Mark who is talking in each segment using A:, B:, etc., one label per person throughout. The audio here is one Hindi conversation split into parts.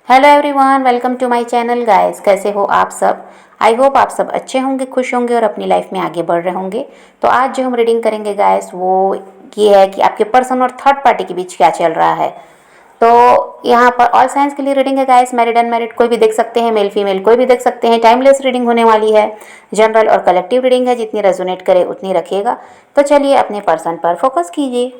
A: Hello everyone, welcome to my channel guys. कैसे हो आप सब? आई होप आप सब अच्छे होंगे, खुश होंगे और अपनी लाइफ में आगे बढ़ रहे होंगे। तो आज जो हम रीडिंग करेंगे गाइस वो ये है कि आपके पर्सन और थर्ड पार्टी के बीच क्या चल रहा है। तो यहाँ पर ऑल साइंस के लिए रीडिंग है गाइस। मैरिड अनमैरिड कोई भी देख सकते हैं, मेल फीमेल कोई भी देख सकते हैं। टाइमलेस रीडिंग होने वाली है। जनरल और कलेक्टिव रीडिंग है, जितनी रेजोनेट करे उतनी रखिएगा। तो चलिए अपने पर्सन पर फोकस कीजिए।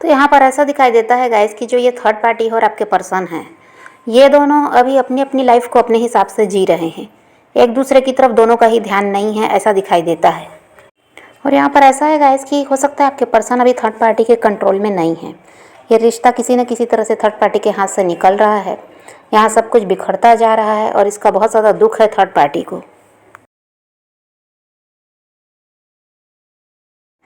A: तो यहाँ पर ऐसा दिखाई देता है गाइस कि जो ये थर्ड पार्टी है और आपके पर्सन हैं, ये दोनों अभी अपनी अपनी लाइफ को अपने हिसाब से जी रहे हैं। एक दूसरे की तरफ दोनों का ही ध्यान नहीं है, ऐसा दिखाई देता है। और यहाँ पर ऐसा है गाइस कि हो सकता है आपके पर्सन अभी थर्ड पार्टी के कंट्रोल में नहीं है। ये रिश्ता किसी न किसी तरह से थर्ड पार्टी के हाथ से निकल रहा है। यहाँ सब कुछ बिखरता जा रहा है और इसका बहुत ज़्यादा दुख है थर्ड पार्टी को।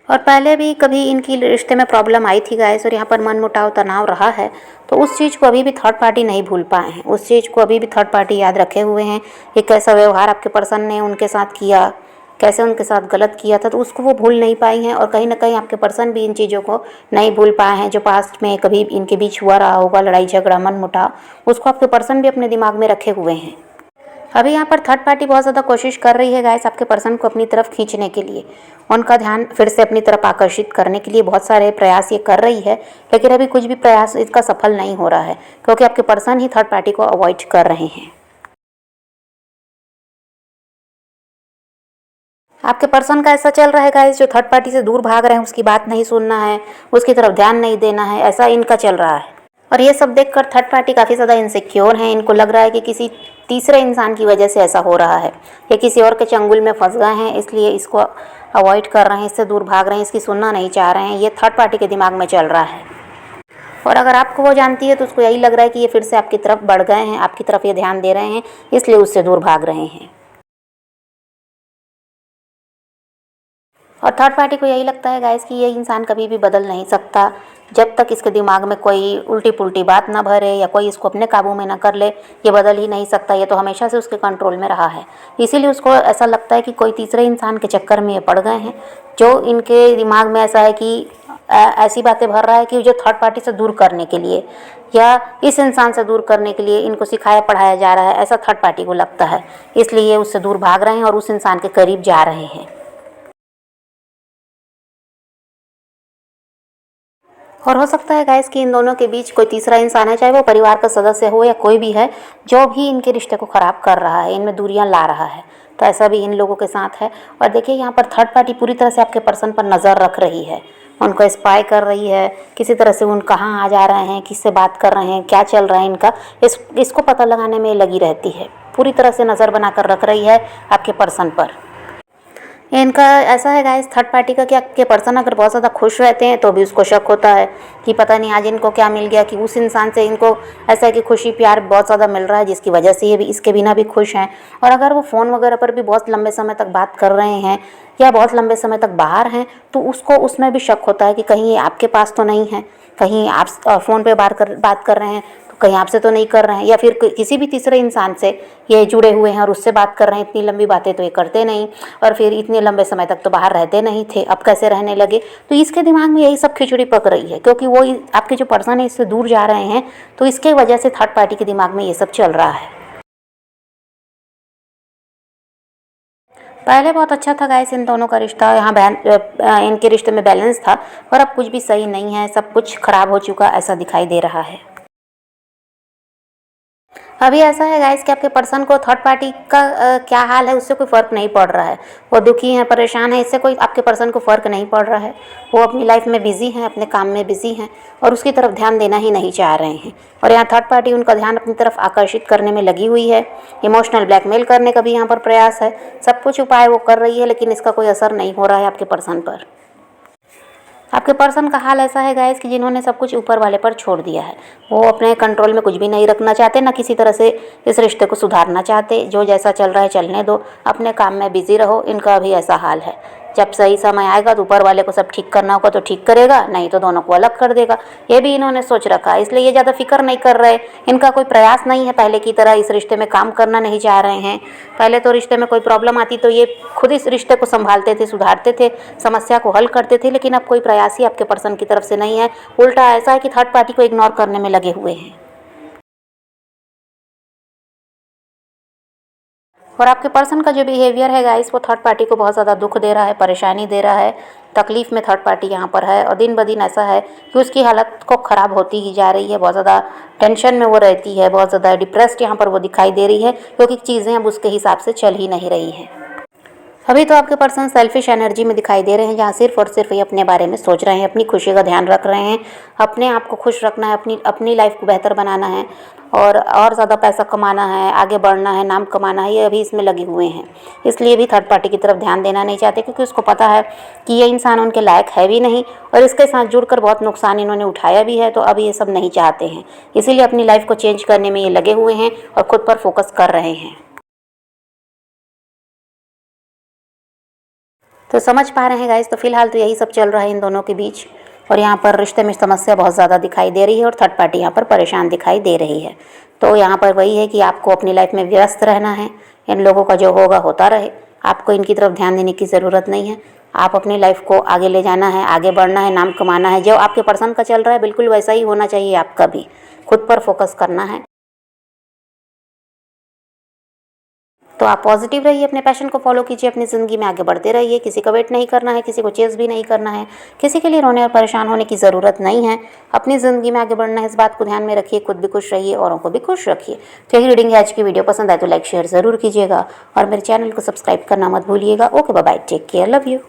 A: और पहले भी कभी इनकी रिश्ते में प्रॉब्लम आई थी गाइस, और यहाँ पर मनमुटाव तनाव रहा है। तो उस चीज़ को अभी भी थर्ड पार्टी नहीं भूल पाए हैं। उस चीज़ को अभी भी थर्ड पार्टी याद रखे हुए हैं कि कैसा व्यवहार आपके पर्सन ने उनके साथ किया, कैसे उनके साथ गलत किया था। तो उसको वो भूल नहीं पाई हैं, और कहीं ना कहीं आपके पर्सन भी इन चीज़ों को नहीं भूल पाए हैं जो पास्ट में कभी इनके बीच हुआ रहा होगा, लड़ाई झगड़ा मनमुटाव। उसको आपके पर्सन भी अपने दिमाग में रखे हुए हैं। अभी यहाँ पर थर्ड पार्टी बहुत ज़्यादा कोशिश कर रही है गाइस आपके पर्सन को अपनी तरफ खींचने के लिए, उनका ध्यान फिर से अपनी तरफ आकर्षित करने के लिए बहुत सारे प्रयास ये कर रही है। लेकिन अभी कुछ भी प्रयास इसका सफल नहीं हो रहा है, क्योंकि आपके पर्सन ही थर्ड पार्टी को अवॉइड कर रहे हैं। आपके पर्सन का ऐसा चल रहा है गाइस, जो थर्ड पार्टी से दूर भाग रहे हैं, उसकी बात नहीं सुनना है, उसकी तरफ ध्यान नहीं देना है, ऐसा इनका चल रहा है। और ये सब देखकर थर्ड पार्टी काफ़ी ज़्यादा इनसिक्योर हैं। इनको लग रहा है कि किसी तीसरे इंसान की वजह से ऐसा हो रहा है, ये किसी और के चंगुल में फंस गए हैं, इसलिए इसको अवॉइड कर रहे हैं, इससे दूर भाग रहे हैं, इसकी सुनना नहीं चाह रहे हैं। ये थर्ड पार्टी के दिमाग में चल रहा है। और अगर आपको वो जानती है तो उसको यही लग रहा है कि ये फिर से आपकी तरफ बढ़ गए हैं, आपकी तरफ ये ध्यान दे रहे हैं, इसलिए उससे दूर भाग रहे हैं। और थर्ड पार्टी को यही लगता है गाइस कि ये इंसान कभी भी बदल नहीं सकता। जब तक इसके दिमाग में कोई उल्टी पुल्टी बात ना भरे या कोई इसको अपने काबू में ना कर ले, ये बदल ही नहीं सकता। ये तो हमेशा से उसके कंट्रोल में रहा है। इसीलिए उसको ऐसा लगता है कि कोई तीसरे इंसान के चक्कर में ये पड़ गए हैं, जो इनके दिमाग में ऐसा है कि ऐसी बातें भर रहा है कि जो थर्ड पार्टी से दूर करने के लिए या इस इंसान से दूर करने के लिए इनको सिखाया पढ़ाया जा रहा है, ऐसा थर्ड पार्टी को लगता है। इसलिए ये उससे दूर भाग रहे हैं और उस इंसान के करीब जा रहे हैं। और हो सकता है गाइस कि इन दोनों के बीच कोई तीसरा इंसान है, चाहे वो परिवार का सदस्य हो या कोई भी है, जो भी इनके रिश्ते को ख़राब कर रहा है, इनमें दूरियां ला रहा है। तो ऐसा भी इन लोगों के साथ है। और देखिए यहाँ पर थर्ड पार्टी पूरी तरह से आपके पर्सन पर नज़र रख रही है, उनको स्पाई कर रही है, किसी तरह से उन कहाँ आ जा रहे हैं, किससे बात कर रहे हैं, क्या चल रहा है इनका, इसको पता लगाने में लगी रहती है। पूरी तरह से नज़र बनाकर रख रही है आपके पर्सन पर। इनका ऐसा है गाइस थर्ड पार्टी का कि आपके पर्सन अगर बहुत ज़्यादा खुश रहते हैं तो भी उसको शक होता है कि पता नहीं आज इनको क्या मिल गया, कि उस इंसान से इनको ऐसा है कि खुशी प्यार बहुत ज़्यादा मिल रहा है, जिसकी वजह से ये भी इसके बिना भी खुश हैं। और अगर वो फ़ोन वगैरह पर भी बहुत लंबे समय तक बात कर रहे हैं या बहुत लंबे समय तक बाहर हैं, तो उसको उसमें भी शक होता है कि कहीं ये आपके पास तो नहीं है, कहीं आप फ़ोन पर बात कर रहे हैं तो कहीं आपसे तो नहीं कर रहे हैं, या फिर किसी भी तीसरे इंसान से ये जुड़े हुए हैं और उससे बात कर रहे हैं। इतनी लंबी बातें तो ये करते नहीं, और फिर इतने लंबे समय तक तो बाहर रहते नहीं थे, अब कैसे रहने लगे। तो इसके दिमाग में यही सब खिचड़ी पक रही है, क्योंकि वो आपके जो पर्सन है इससे दूर जा रहे हैं, तो इसके वजह से थर्ड पार्टी के दिमाग में ये सब चल रहा है। पहले बहुत अच्छा था गाइस इन दोनों का रिश्ता, यहाँ इनके रिश्ते में बैलेंस था, पर अब कुछ भी सही नहीं है, सब कुछ खराब हो चुका ऐसा दिखाई दे रहा है। अभी ऐसा है गाइस कि आपके पर्सन को थर्ड पार्टी का क्या हाल है उससे कोई फ़र्क नहीं पड़ रहा है। वो दुखी हैं, परेशान है, इससे कोई आपके पर्सन को फ़र्क नहीं पड़ रहा है। वो अपनी लाइफ में बिज़ी हैं, अपने काम में बिज़ी हैं, और उसकी तरफ ध्यान देना ही नहीं चाह रहे हैं। और यहाँ थर्ड पार्टी उनका ध्यान अपनी तरफ आकर्षित करने में लगी हुई है। इमोशनल ब्लैकमेल करने का भी यहाँ पर प्रयास है। सब कुछ उपाय वो कर रही है, लेकिन इसका कोई असर नहीं हो रहा है आपके पर्सन पर। आपके पर्सन का हाल ऐसा है गाइस कि जिन्होंने सब कुछ ऊपर वाले पर छोड़ दिया है। वो अपने कंट्रोल में कुछ भी नहीं रखना चाहते, ना किसी तरह से इस रिश्ते को सुधारना चाहते। जो जैसा चल रहा है चलने दो, अपने काम में बिजी रहो, इनका अभी ऐसा हाल है। जब सही समय आएगा तो ऊपर वाले को सब ठीक करना होगा तो ठीक करेगा, नहीं तो दोनों को अलग कर देगा। ये भी इन्होंने सोच रखा है, इसलिए ये ज़्यादा फिक्र नहीं कर रहे। इनका कोई प्रयास नहीं है पहले की तरह, इस रिश्ते में काम करना नहीं चाह रहे हैं। पहले तो रिश्ते में कोई प्रॉब्लम आती तो ये खुद इस रिश्ते को संभालते थे, सुधारते थे, समस्या को हल करते थे, लेकिन अब कोई प्रयास ही आपके पर्सन की तरफ से नहीं है। उल्टा ऐसा है कि थर्ड पार्टी को इग्नोर करने में लगे हुए हैं। और आपके पर्सन का जो बिहेवियर है गाइस, वो थर्ड पार्टी को बहुत ज़्यादा दुख दे रहा है, परेशानी दे रहा है, तकलीफ़ में थर्ड पार्टी यहाँ पर है। और दिन ब दिन ऐसा है कि उसकी हालत को ख़राब होती ही जा रही है, बहुत ज़्यादा टेंशन में वो रहती है, बहुत ज़्यादा डिप्रेस्ड यहाँ पर वो दिखाई दे रही है, क्योंकि चीज़ें अब उसके हिसाब से चल ही नहीं रही हैं। अभी तो आपके पर्सन सेल्फिश एनर्जी में दिखाई दे रहे हैं, जहाँ सिर्फ और सिर्फ ये अपने बारे में सोच रहे हैं, अपनी खुशी का ध्यान रख रहे हैं, अपने आप को खुश रखना है, अपनी लाइफ को बेहतर बनाना है और ज़्यादा पैसा कमाना है, आगे बढ़ना है, नाम कमाना है, ये अभी इसमें लगे हुए हैं। इसलिए भी थर्ड पार्टी की तरफ ध्यान देना नहीं चाहते, क्योंकि उसको पता है कि ये इंसान उनके लायक है भी नहीं और इसके साथ जुड़कर बहुत नुकसान इन्होंने उठाया भी है, तो अब ये सब नहीं चाहते हैं। इसीलिए अपनी लाइफ को चेंज करने में ये लगे हुए हैं और खुद पर फोकस कर रहे हैं। तो समझ पा रहे हैं गाइस, तो फिलहाल तो यही सब चल रहा है इन दोनों के बीच। और यहाँ पर रिश्ते में समस्या बहुत ज़्यादा दिखाई दे रही है और थर्ड पार्टी यहाँ पर परेशान दिखाई दे रही है। तो यहाँ पर वही है कि आपको अपनी लाइफ में व्यस्त रहना है, इन लोगों का जो होगा होता रहे, आपको इनकी तरफ ध्यान देने की ज़रूरत नहीं है। आप अपनी लाइफ को आगे ले जाना है, आगे बढ़ना है, नाम कमाना है। जो आपके पर्सन का चल रहा है बिल्कुल वैसा ही होना चाहिए आपका भी। खुद पर फोकस करना है। तो आप पॉजिटिव रहिए, अपने पैशन को फॉलो कीजिए, अपनी ज़िंदगी में आगे बढ़ते रहिए। किसी का वेट नहीं करना है, किसी को चेस भी नहीं करना है, किसी के लिए रोने और परेशान होने की ज़रूरत नहीं है। अपनी ज़िंदगी में आगे बढ़ना है, इस बात को ध्यान में रखिए। खुद भी खुश रहिए, औरों को भी खुश रखिए। तो यही रीडिंग है आज की वीडियो। पसंद आए तो लाइक शेयर ज़रूर कीजिएगा और मेरे चैनल को सब्सक्राइब करना मत भूलिएगा। Okay, bye bye, take care, love you.